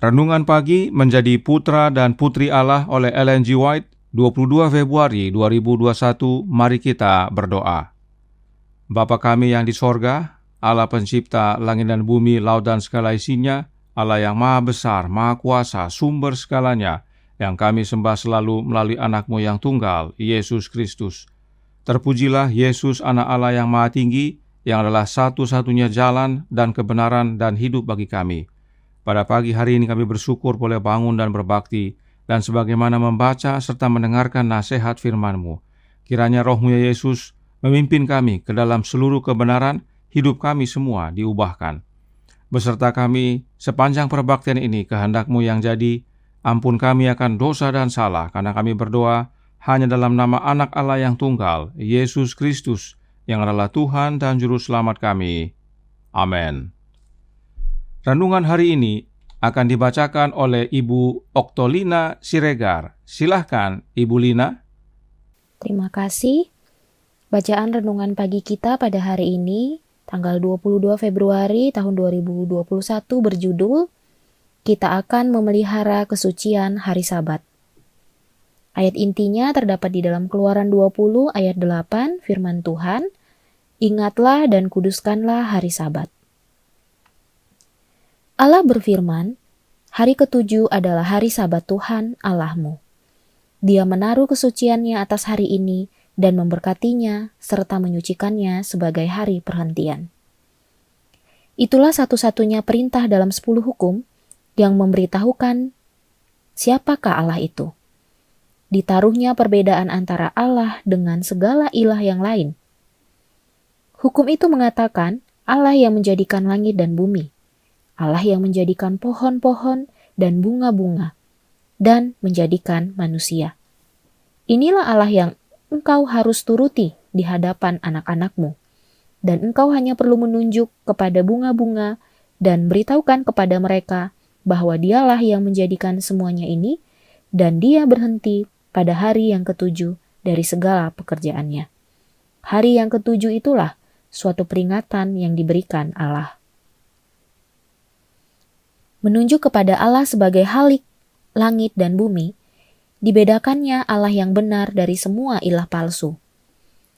Renungan pagi menjadi Putra dan Putri Allah oleh Ellen G. White, 22 Februari 2021. Mari kita berdoa. Bapa kami yang di sorga, Allah pencipta langit dan bumi, laut dan segala isinya, Allah yang maha besar, maha kuasa, sumber segalanya, yang kami sembah selalu melalui anak-Mu yang tunggal, Yesus Kristus. Terpujilah Yesus, anak Allah yang maha tinggi, yang adalah satu-satunya jalan dan kebenaran dan hidup bagi kami. Pada pagi hari ini kami bersyukur boleh bangun dan berbakti, dan sebagaimana membaca serta mendengarkan nasihat firman-Mu. Kiranya Roh-Mu ya Yesus memimpin kami ke dalam seluruh kebenaran, hidup kami semua diubahkan. Beserta kami sepanjang perbaktian ini, kehendak-Mu yang jadi, ampun kami akan dosa dan salah, karena kami berdoa hanya dalam nama anak Allah yang tunggal, Yesus Kristus, yang adalah Tuhan dan Juru Selamat kami. Amin. Renungan hari ini akan dibacakan oleh Ibu Oktolina Siregar. Silahkan, Ibu Lina. Terima kasih. Bacaan renungan pagi kita pada hari ini, tanggal 22 Februari tahun 2021 berjudul, Kita akan memelihara kesucian hari Sabat. Ayat intinya terdapat di dalam Keluaran 20 ayat 8, firman Tuhan, Ingatlah dan kuduskanlah hari Sabat. Allah berfirman, hari ketujuh adalah hari Sabat Tuhan Allahmu. Dia menaruh kesuciannya atas hari ini dan memberkatinya serta menyucikannya sebagai hari perhentian. Itulah satu-satunya perintah dalam 10 hukum yang memberitahukan siapakah Allah itu. Ditaruhnya perbedaan antara Allah dengan segala ilah yang lain. Hukum itu mengatakan Allah yang menjadikan langit dan bumi, Allah yang menjadikan pohon-pohon dan bunga-bunga, dan menjadikan manusia. Inilah Allah yang engkau harus turuti di hadapan anak-anakmu, dan engkau hanya perlu menunjuk kepada bunga-bunga dan beritahukan kepada mereka bahwa Dialah yang menjadikan semuanya ini, dan Dia berhenti pada hari yang ketujuh dari segala pekerjaannya. Hari yang ketujuh itulah suatu peringatan yang diberikan Allah. Menunjuk kepada Allah sebagai Khalik langit dan bumi, dibedakannya Allah yang benar dari semua ilah palsu.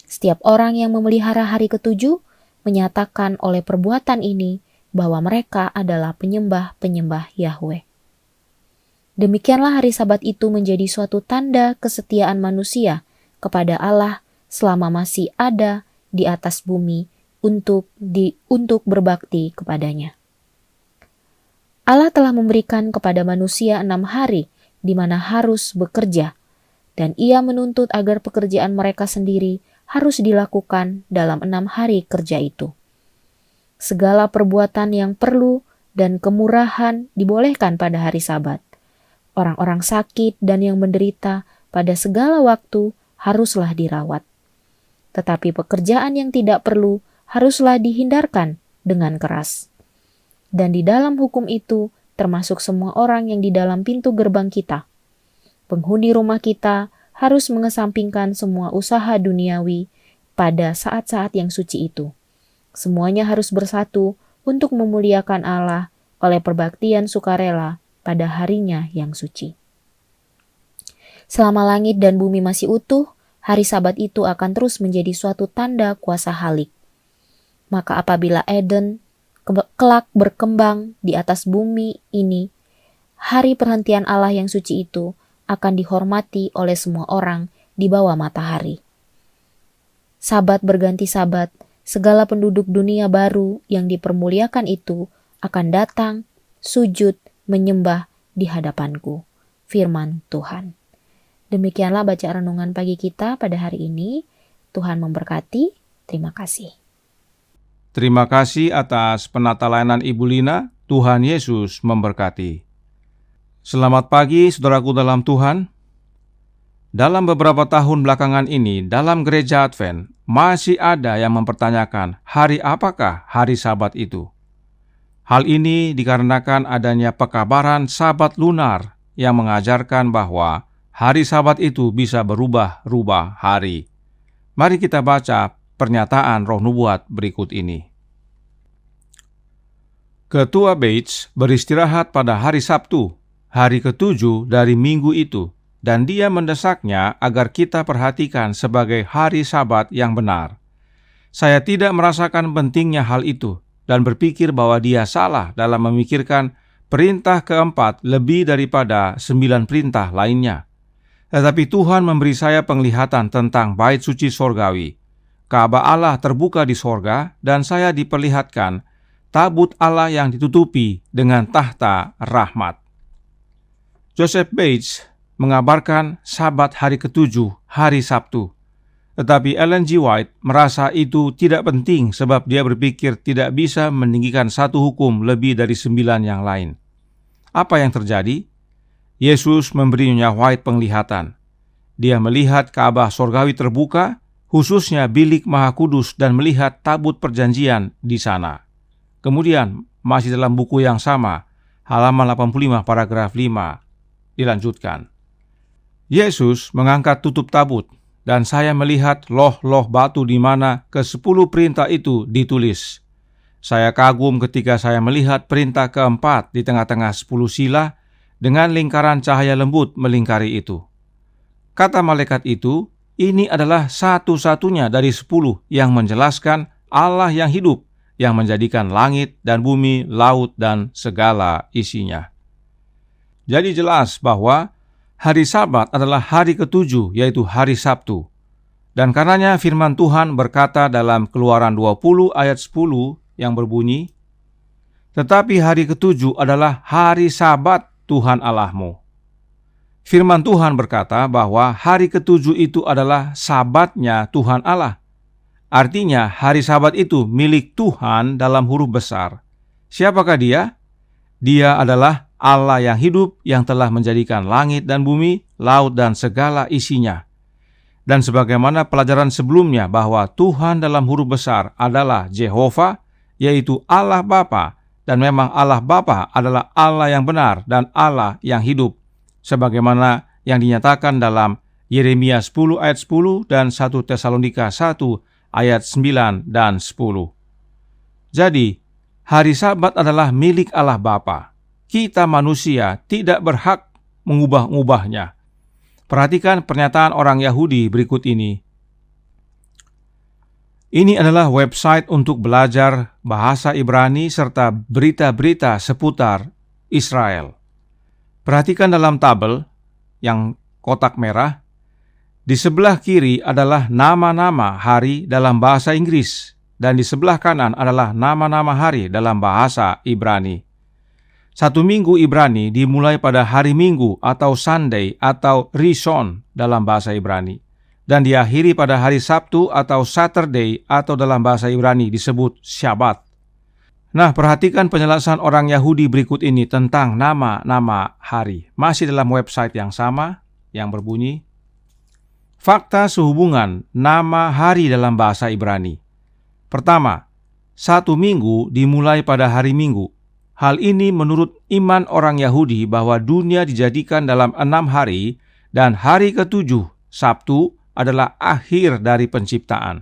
Setiap orang yang memelihara hari ketujuh menyatakan oleh perbuatan ini bahwa mereka adalah penyembah-penyembah Yahweh. Demikianlah hari Sabat itu menjadi suatu tanda kesetiaan manusia kepada Allah selama masih ada di atas bumi untuk berbakti kepadanya. Allah telah memberikan kepada manusia 6 hari di mana harus bekerja, dan Ia menuntut agar pekerjaan mereka sendiri harus dilakukan dalam 6 hari kerja itu. Segala perbuatan yang perlu dan kemurahan dibolehkan pada hari Sabat. Orang-orang sakit dan yang menderita pada segala waktu haruslah dirawat. Tetapi pekerjaan yang tidak perlu haruslah dihindarkan dengan keras. Dan di dalam hukum itu termasuk semua orang yang di dalam pintu gerbang kita. Penghuni rumah kita harus mengesampingkan semua usaha duniawi pada saat-saat yang suci itu. Semuanya harus bersatu untuk memuliakan Allah oleh perbaktian sukarela pada harinya yang suci. Selama langit dan bumi masih utuh, hari Sabat itu akan terus menjadi suatu tanda kuasa Khalik. Maka apabila Eden kelak berkembang di atas bumi ini, hari perhentian Allah yang suci itu akan dihormati oleh semua orang di bawah matahari. Sabat berganti sabat, segala penduduk dunia baru yang dipermuliakan itu akan datang, sujud, menyembah di hadapanku. Firman Tuhan. Demikianlah bacaan renungan pagi kita pada hari ini. Tuhan memberkati. Terima kasih. Terima kasih atas penata layanan Ibu Lina. Tuhan Yesus memberkati. Selamat pagi saudaraku dalam Tuhan. Dalam beberapa tahun belakangan ini, dalam gereja Advent, masih ada yang mempertanyakan hari apakah hari Sabat itu. Hal ini dikarenakan adanya pekabaran Sabat lunar yang mengajarkan bahwa hari Sabat itu bisa berubah-ubah hari. Mari kita baca pernyataan Roh Nubuat berikut ini. Ketua Bates beristirahat pada hari Sabtu, hari ke-7 dari minggu itu, dan dia mendesaknya agar kita perhatikan sebagai hari Sabat yang benar. Saya tidak merasakan pentingnya hal itu dan berpikir bahwa dia salah dalam memikirkan perintah keempat lebih daripada 9 perintah lainnya. Tetapi Tuhan memberi saya penglihatan tentang bait suci sorgawi. Ka'bah Allah terbuka di sorga dan saya diperlihatkan tabut Allah yang ditutupi dengan tahta rahmat. Joseph Bates mengabarkan Sabat hari ke-7, hari Sabtu. Tetapi Ellen G. White merasa itu tidak penting sebab dia berpikir tidak bisa meninggikan satu hukum lebih dari 9 yang lain. Apa yang terjadi? Yesus memberi Nyonya White penglihatan. Dia melihat Ka'bah sorgawi terbuka, khususnya bilik Maha Kudus, dan melihat tabut perjanjian di sana. Kemudian, masih dalam buku yang sama, halaman 85 paragraf 5, dilanjutkan. Yesus mengangkat tutup tabut, dan saya melihat loh-loh batu di mana ke-10 perintah itu ditulis. Saya kagum ketika saya melihat perintah keempat di tengah-tengah 10 sila dengan lingkaran cahaya lembut melingkari itu. Kata malaikat itu, ini adalah satu-satunya dari 10 yang menjelaskan Allah yang hidup, yang menjadikan langit dan bumi, laut, dan segala isinya. Jadi jelas bahwa hari Sabat adalah hari ke-7, yaitu hari Sabtu. Dan karenanya firman Tuhan berkata dalam Keluaran 20 ayat 10 yang berbunyi, "Tetapi hari ke-7 adalah hari Sabat Tuhan Allahmu." Firman Tuhan berkata bahwa hari ke-7 itu adalah Sabatnya Tuhan Allah. Artinya hari Sabat itu milik Tuhan dalam huruf besar. Siapakah dia? Dia adalah Allah yang hidup yang telah menjadikan langit dan bumi, laut dan segala isinya. Dan sebagaimana pelajaran sebelumnya bahwa Tuhan dalam huruf besar adalah Jehovah, yaitu Allah Bapa, dan memang Allah Bapa adalah Allah yang benar dan Allah yang hidup, sebagaimana yang dinyatakan dalam Yeremia 10 ayat 10 dan 1 Tesalonika 1 ayat 9 dan 10. Jadi, hari Sabat adalah milik Allah Bapa. Kita manusia tidak berhak mengubah-ubahnya. Perhatikan pernyataan orang Yahudi berikut ini. Ini adalah website untuk belajar bahasa Ibrani serta berita-berita seputar Israel. Perhatikan dalam tabel yang kotak merah. Di sebelah kiri adalah nama-nama hari dalam bahasa Inggris, dan di sebelah kanan adalah nama-nama hari dalam bahasa Ibrani. Satu minggu Ibrani dimulai pada hari Minggu atau Sunday atau Rishon dalam bahasa Ibrani, dan diakhiri pada hari Sabtu atau Saturday atau dalam bahasa Ibrani disebut Syabat. Nah, perhatikan penjelasan orang Yahudi berikut ini tentang nama-nama hari. Masih dalam website yang sama yang berbunyi, fakta sehubungan nama hari dalam bahasa Ibrani. Pertama, satu minggu dimulai pada hari Minggu. Hal ini menurut iman orang Yahudi bahwa dunia dijadikan dalam 6 hari dan hari ke-7, Sabtu, adalah akhir dari penciptaan.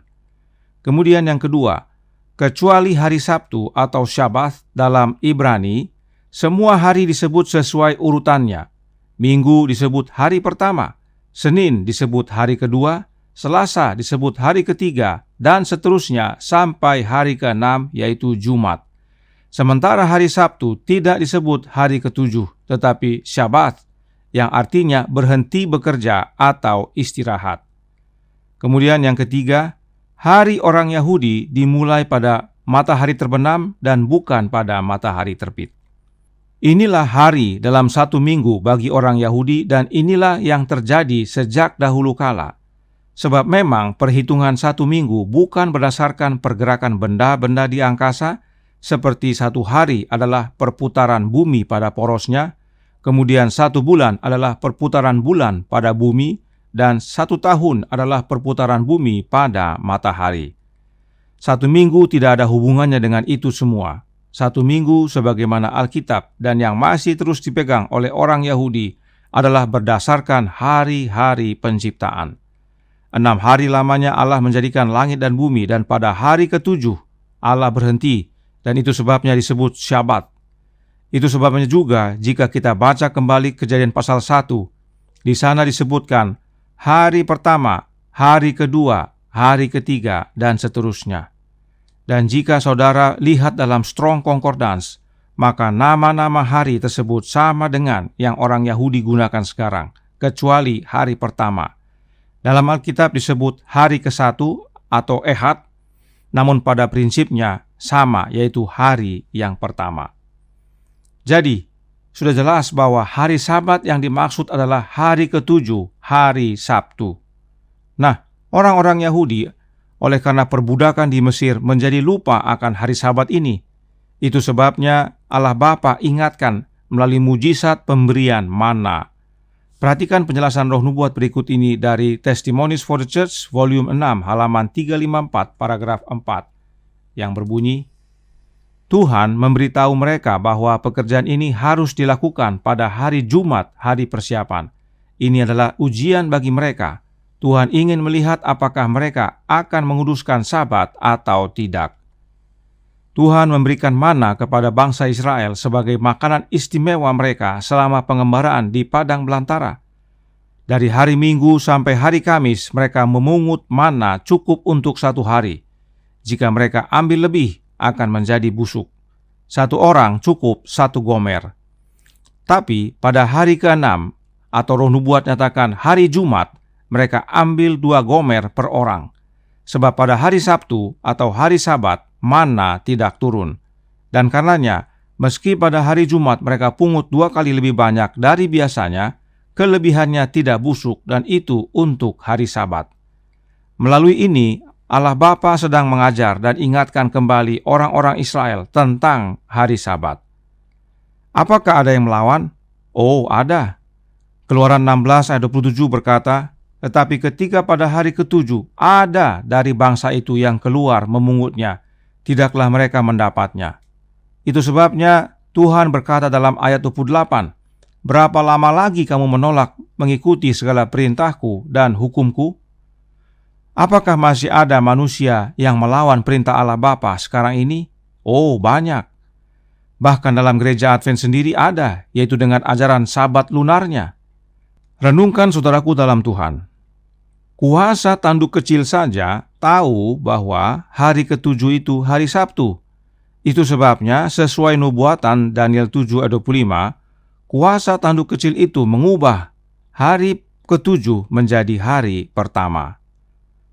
Kemudian yang kedua, kecuali hari Sabtu atau Syabat dalam Ibrani, semua hari disebut sesuai urutannya. Minggu disebut hari pertama, Senin disebut hari kedua, Selasa disebut hari ketiga, dan seterusnya sampai hari ke-6 yaitu Jumat. Sementara hari Sabtu tidak disebut hari ke-7, tetapi Syabat, yang artinya berhenti bekerja atau istirahat. Kemudian yang ketiga, hari orang Yahudi dimulai pada matahari terbenam dan bukan pada matahari terbit. Inilah hari dalam satu minggu bagi orang Yahudi, dan inilah yang terjadi sejak dahulu kala. Sebab memang perhitungan satu minggu bukan berdasarkan pergerakan benda-benda di angkasa, seperti satu hari adalah perputaran bumi pada porosnya, kemudian satu bulan adalah perputaran bulan pada bumi, dan satu tahun adalah perputaran bumi pada matahari. Satu minggu tidak ada hubungannya dengan itu semua. Satu minggu sebagaimana Alkitab dan yang masih terus dipegang oleh orang Yahudi adalah berdasarkan hari-hari penciptaan. 6 hari lamanya Allah menjadikan langit dan bumi, dan pada hari ke-7 Allah berhenti dan itu sebabnya disebut Syabat. Itu sebabnya juga jika kita baca kembali Kejadian pasal 1, di sana disebutkan hari pertama, hari kedua, hari ketiga, dan seterusnya. Dan jika saudara lihat dalam Strong Concordance, maka nama-nama hari tersebut sama dengan yang orang Yahudi gunakan sekarang, kecuali hari pertama. Dalam Alkitab disebut hari ke-1 atau Ehad, namun pada prinsipnya sama, yaitu hari yang pertama. Jadi, sudah jelas bahwa hari Sabat yang dimaksud adalah hari ke-7, hari Sabtu. Nah, orang-orang Yahudi oleh karena perbudakan di Mesir menjadi lupa akan hari Sabat ini. Itu sebabnya Allah Bapa ingatkan melalui mujizat pemberian mana. Perhatikan penjelasan Roh Nubuat berikut ini dari Testimonies for the Church, volume 6, halaman 354, paragraf 4, yang berbunyi, Tuhan memberitahu mereka bahwa pekerjaan ini harus dilakukan pada hari Jumat, hari persiapan. Ini adalah ujian bagi mereka. Tuhan ingin melihat apakah mereka akan menguduskan Sabat atau tidak. Tuhan memberikan mana kepada bangsa Israel sebagai makanan istimewa mereka selama pengembaraan di padang belantara. Dari hari Minggu sampai hari Kamis, mereka memungut mana cukup untuk 1 hari. Jika mereka ambil lebih, akan menjadi busuk. 1 orang cukup 1 gomer. Tapi pada hari ke-6, atau Roh Nubuat nyatakan hari Jumat, mereka ambil 2 gomer per orang. Sebab pada hari Sabtu atau hari Sabat, mana tidak turun. Dan karenanya, meski pada hari Jumat mereka pungut 2 kali lebih banyak dari biasanya, kelebihannya tidak busuk dan itu untuk hari Sabat. Melalui ini, Allah Bapa sedang mengajar dan ingatkan kembali orang-orang Israel tentang hari Sabat. Apakah ada yang melawan? Oh, ada. Keluaran 16 ayat 27 berkata, tetapi ketika pada hari ke-7 ada dari bangsa itu yang keluar memungutnya, tidaklah mereka mendapatnya. Itu sebabnya Tuhan berkata dalam ayat 28, berapa lama lagi kamu menolak mengikuti segala perintahku dan hukumku? Apakah masih ada manusia yang melawan perintah Allah Bapa sekarang ini? Oh, banyak. Bahkan dalam gereja Advent sendiri ada, yaitu dengan ajaran Sabat lunarnya. Renungkan saudaraku dalam Tuhan. Kuasa tanduk kecil saja tahu bahwa hari ke-7 itu hari Sabtu. Itu sebabnya sesuai nubuatan Daniel 7 ayat 25, kuasa tanduk kecil itu mengubah hari ke-7 menjadi hari pertama.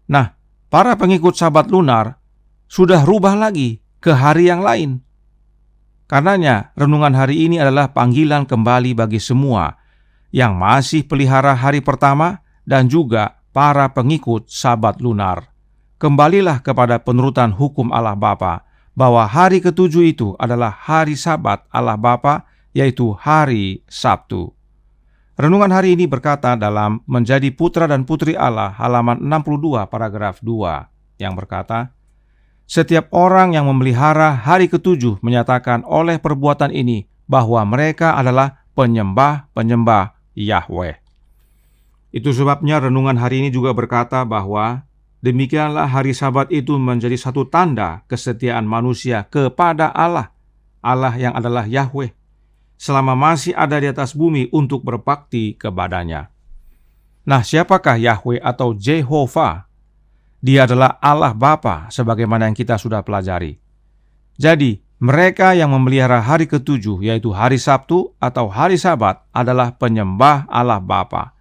Nah, para pengikut Sabat lunar sudah rubah lagi ke hari yang lain. Karenanya, renungan hari ini adalah panggilan kembali bagi semua yang masih pelihara hari pertama dan juga para pengikut Sabat lunar. Kembalilah kepada penurutan hukum Allah Bapa, bahwa hari ke-7 itu adalah hari Sabat Allah Bapa, yaitu hari Sabtu. Renungan hari ini berkata dalam Menjadi Putra dan Putri Allah, halaman 62, paragraf 2, yang berkata, setiap orang yang memelihara hari ke-7 menyatakan oleh perbuatan ini bahwa mereka adalah penyembah-penyembah Yahweh. Itu sebabnya renungan hari ini juga berkata bahwa demikianlah hari Sabat itu menjadi satu tanda kesetiaan manusia kepada Allah, Allah yang adalah Yahweh, selama masih ada di atas bumi untuk berbakti kepadanya. Nah, siapakah Yahweh atau Jehovah? Dia adalah Allah Bapa, sebagaimana yang kita sudah pelajari. Jadi, mereka yang memelihara hari ke-7, yaitu hari Sabtu atau hari Sabat, adalah penyembah Allah Bapa.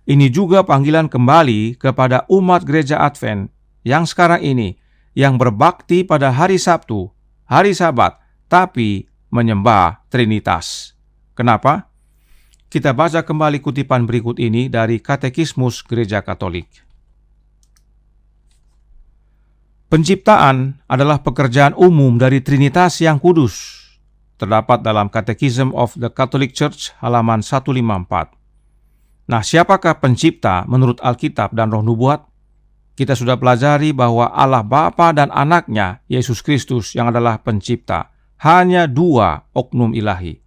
Ini juga panggilan kembali kepada umat gereja Advent yang sekarang ini, yang berbakti pada hari Sabtu, hari Sabat, tapi menyembah Trinitas. Kenapa? Kita baca kembali kutipan berikut ini dari Katekismus Gereja Katolik. Penciptaan adalah pekerjaan umum dari Trinitas yang kudus. Terdapat dalam Catechism of the Catholic Church, halaman 154. Nah, siapakah pencipta menurut Alkitab dan Roh Nubuat? Kita sudah pelajari bahwa Allah Bapa dan Anaknya, Yesus Kristus, yang adalah pencipta. Hanya 2 oknum ilahi.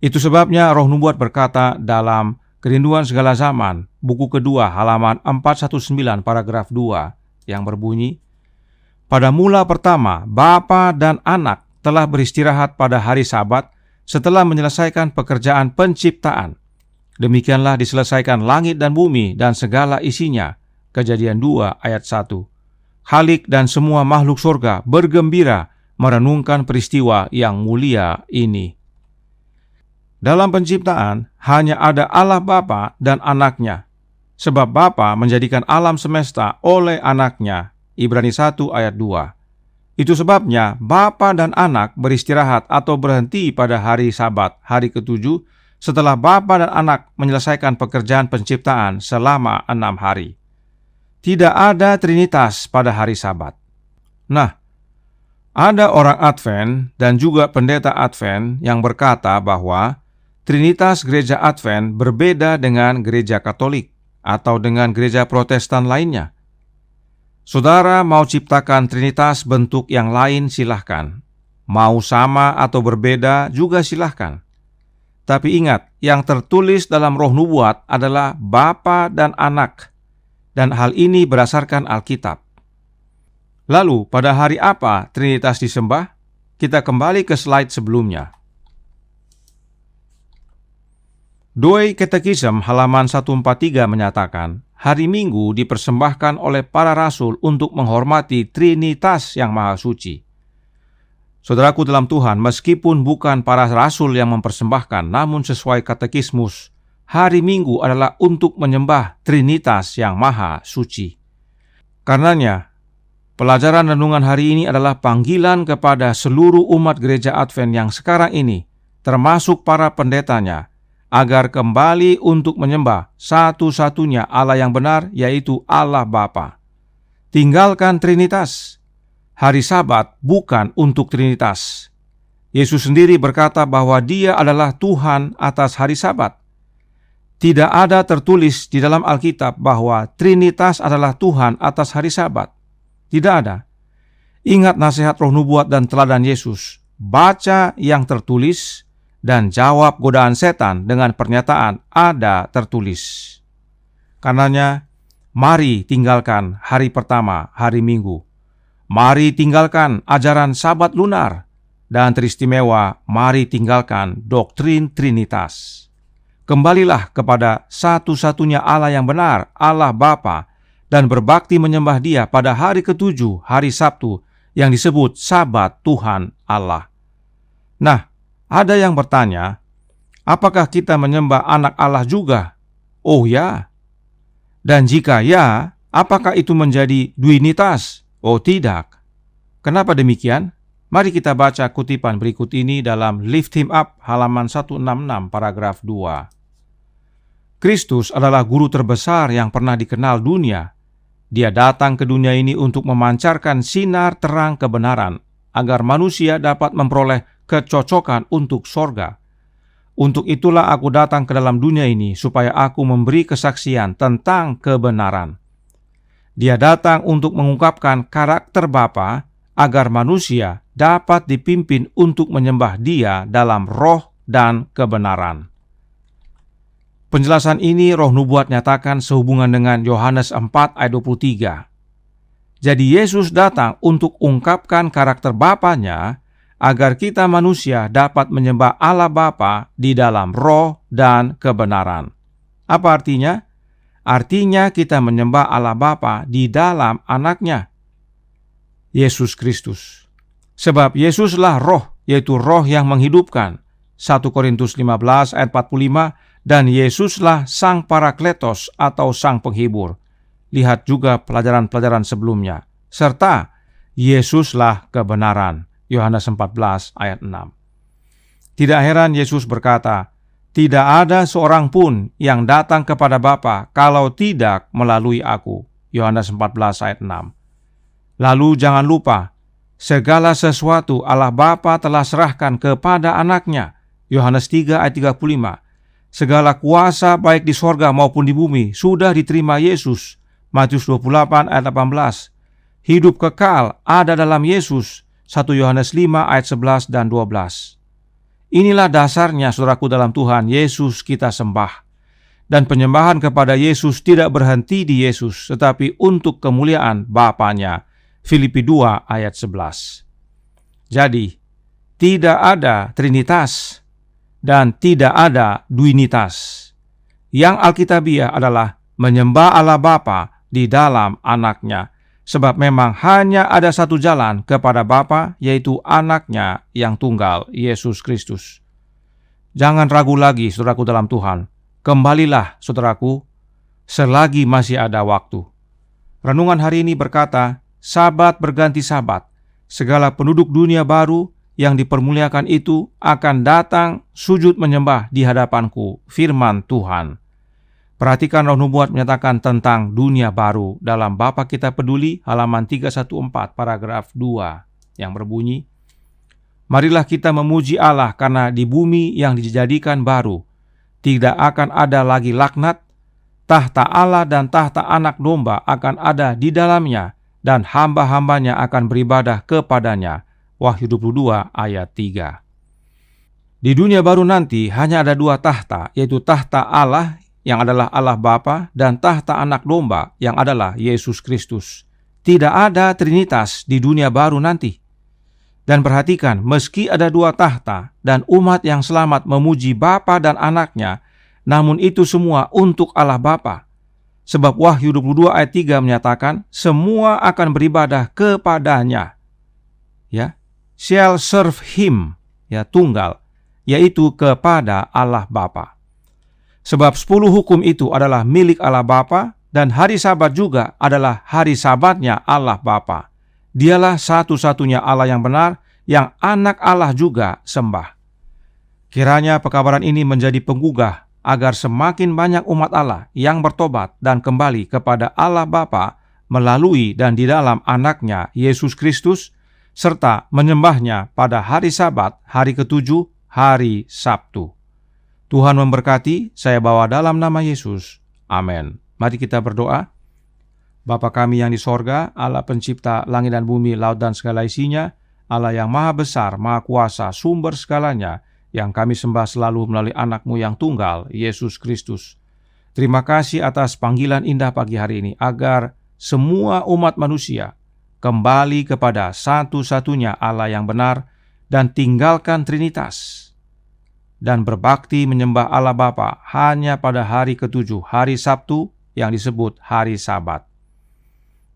Itu sebabnya Roh Nubuat berkata dalam Kerinduan Segala Zaman, buku kedua, halaman 419, paragraf 2, yang berbunyi, Pada mula pertama, Bapa dan Anak telah beristirahat pada hari Sabat setelah menyelesaikan pekerjaan penciptaan. Demikianlah diselesaikan langit dan bumi dan segala isinya. Kejadian 2 ayat 1. Khalik dan semua makhluk surga bergembira merenungkan peristiwa yang mulia ini. Dalam penciptaan, hanya ada Allah Bapa dan Anaknya. Sebab Bapa menjadikan alam semesta oleh Anaknya. Ibrani 1 ayat 2. Itu sebabnya Bapa dan Anak beristirahat atau berhenti pada hari Sabat, hari ke-7, setelah Bapa dan Anak menyelesaikan pekerjaan penciptaan selama 6 hari. Tidak ada Trinitas pada hari Sabat. Nah, ada orang Advent dan juga pendeta Advent yang berkata bahwa Trinitas gereja Advent berbeda dengan gereja Katolik atau dengan gereja Protestan lainnya. Saudara mau ciptakan Trinitas bentuk yang lain silahkan. Mau sama atau berbeda juga silahkan. Tapi ingat, yang tertulis dalam Roh Nubuat adalah Bapa dan Anak. Dan hal ini berdasarkan Alkitab. Lalu, pada hari apa Trinitas disembah? Kita kembali ke slide sebelumnya. Doi Katekisme halaman 143 menyatakan, hari Minggu dipersembahkan oleh para rasul untuk menghormati Trinitas yang Maha Suci. Saudaraku dalam Tuhan, meskipun bukan para rasul yang mempersembahkan, namun sesuai katekismus, hari Minggu adalah untuk menyembah Trinitas yang Maha Suci. Karenanya, pelajaran renungan hari ini adalah panggilan kepada seluruh umat gereja Advent yang sekarang ini, termasuk para pendetanya, agar kembali untuk menyembah satu-satunya Allah yang benar, yaitu Allah Bapa. Tinggalkan Trinitas. Hari Sabat bukan untuk Trinitas. Yesus sendiri berkata bahwa Dia adalah Tuhan atas hari Sabat. Tidak ada tertulis di dalam Alkitab bahwa Trinitas adalah Tuhan atas hari Sabat. Tidak ada. Ingat nasihat Roh Nubuat dan teladan Yesus. Baca yang tertulis dan jawab godaan setan dengan pernyataan ada tertulis. Karenanya, mari tinggalkan hari pertama, hari Minggu. Mari tinggalkan ajaran Sabat lunar. Dan teristimewa, mari tinggalkan doktrin Trinitas. Kembalilah kepada satu-satunya Allah yang benar, Allah Bapa, dan berbakti menyembah Dia pada hari ke-7, hari Sabtu, yang disebut Sabat Tuhan Allah. Nah, ada yang bertanya, apakah kita menyembah anak Allah juga? Oh ya. Dan jika ya, apakah itu menjadi duinitas? Oh tidak. Kenapa demikian? Mari kita baca kutipan berikut ini dalam Lift Him Up halaman 166 paragraf 2. Kristus adalah guru terbesar yang pernah dikenal dunia. Dia datang ke dunia ini untuk memancarkan sinar terang kebenaran, agar manusia dapat memperoleh kecocokan untuk sorga. Untuk itulah aku datang ke dalam dunia ini, supaya aku memberi kesaksian tentang kebenaran. Dia datang untuk mengungkapkan karakter Bapa, agar manusia dapat dipimpin untuk menyembah Dia dalam roh dan kebenaran. Penjelasan ini Roh Nubuat nyatakan sehubungan dengan Yohanes 4 ayat 23. Jadi Yesus datang untuk ungkapkan karakter Bapanya, agar kita manusia dapat menyembah Allah Bapa di dalam roh dan kebenaran. Apa artinya? Artinya kita menyembah Allah Bapa di dalam Anaknya, Yesus Kristus. Sebab Yesuslah roh, yaitu roh yang menghidupkan. 1 Korintus 15 ayat 45, dan Yesuslah Sang Parakletos atau Sang Penghibur. Lihat juga pelajaran-pelajaran sebelumnya. Serta Yesuslah kebenaran. Yohanes 14 ayat 6. Tidak heran Yesus berkata, tidak ada seorang pun yang datang kepada Bapa kalau tidak melalui aku. Yohanes 14 ayat 6. Lalu jangan lupa, segala sesuatu Allah Bapa telah serahkan kepada Anaknya. Yohanes 3 ayat 35. Segala kuasa baik di sorga maupun di bumi sudah diterima Yesus. Matius 28 ayat 18. Hidup kekal ada dalam Yesus. 1 Yohanes 5 ayat 11 dan 12. Inilah dasarnya saudaraku dalam Tuhan, Yesus kita sembah. Dan penyembahan kepada Yesus tidak berhenti di Yesus, tetapi untuk kemuliaan Bapanya. Filipi 2 ayat 11. Jadi, tidak ada Trinitas dan tidak ada Duinitas. Yang Alkitabiah adalah menyembah Allah Bapa di dalam Anaknya, sebab memang hanya ada satu jalan kepada Bapa, yaitu Anaknya yang tunggal, Yesus Kristus. Jangan ragu lagi, saudaraku dalam Tuhan. Kembalilah, saudaraku, selagi masih ada waktu. Renungan hari ini berkata, Sabat berganti sabat, segala penduduk dunia baru yang dipermuliakan itu akan datang sujud menyembah di hadapanku, firman Tuhan. Perhatikan Roh Nubuat menyatakan tentang dunia baru dalam Bapa Kita Peduli halaman 314 paragraf 2 yang berbunyi, marilah kita memuji Allah karena di bumi yang dijadikan baru tidak akan ada lagi laknat, tahta Allah dan tahta Anak Domba akan ada di dalamnya dan hamba-hambanya akan beribadah kepadanya. Wahyu 22 ayat 3. Di dunia baru nanti hanya ada dua tahta, yaitu tahta Allah yang adalah Allah Bapa, dan tahta Anak Domba yang adalah Yesus Kristus. Tidak ada Trinitas di dunia baru nanti. Dan perhatikan, meski ada dua tahta dan umat yang selamat memuji Bapa dan Anaknya, namun itu semua untuk Allah Bapa. Sebab Wahyu 22 ayat 3 menyatakan, semua akan beribadah kepadanya. Ya, shall serve him, ya, tunggal, yaitu kepada Allah Bapa. Sebab 10 hukum itu adalah milik Allah Bapa, dan hari Sabat juga adalah hari Sabatnya Allah Bapa. Dialah satu-satunya Allah yang benar, yang anak Allah juga sembah. Kiranya pekabaran ini menjadi penggugah agar semakin banyak umat Allah yang bertobat dan kembali kepada Allah Bapa melalui dan di dalam Anaknya Yesus Kristus, serta menyembahnya pada hari Sabat, hari ke-7, hari Sabtu. Tuhan memberkati, saya bawa dalam nama Yesus. Amin. Mari kita berdoa. Bapa kami yang di sorga, Allah pencipta langit dan bumi, laut dan segala isinya, Allah yang maha besar, maha kuasa, sumber segalanya, yang kami sembah selalu melalui Anak-Mu yang tunggal, Yesus Kristus. Terima kasih atas panggilan indah pagi hari ini, agar semua umat manusia kembali kepada satu-satunya Allah yang benar dan tinggalkan Trinitas, dan berbakti menyembah Allah Bapa hanya pada hari ke-7, hari Sabtu yang disebut hari Sabat.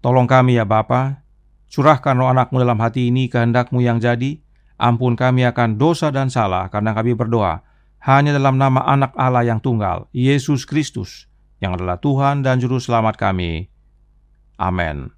Tolong kami ya Bapa, curahkan Roh Anak-Mu dalam hati ini kehendak-Mu yang jadi, ampun kami akan dosa dan salah, karena kami berdoa hanya dalam nama Anak Allah yang tunggal, Yesus Kristus, yang adalah Tuhan dan Juru Selamat kami. Amin.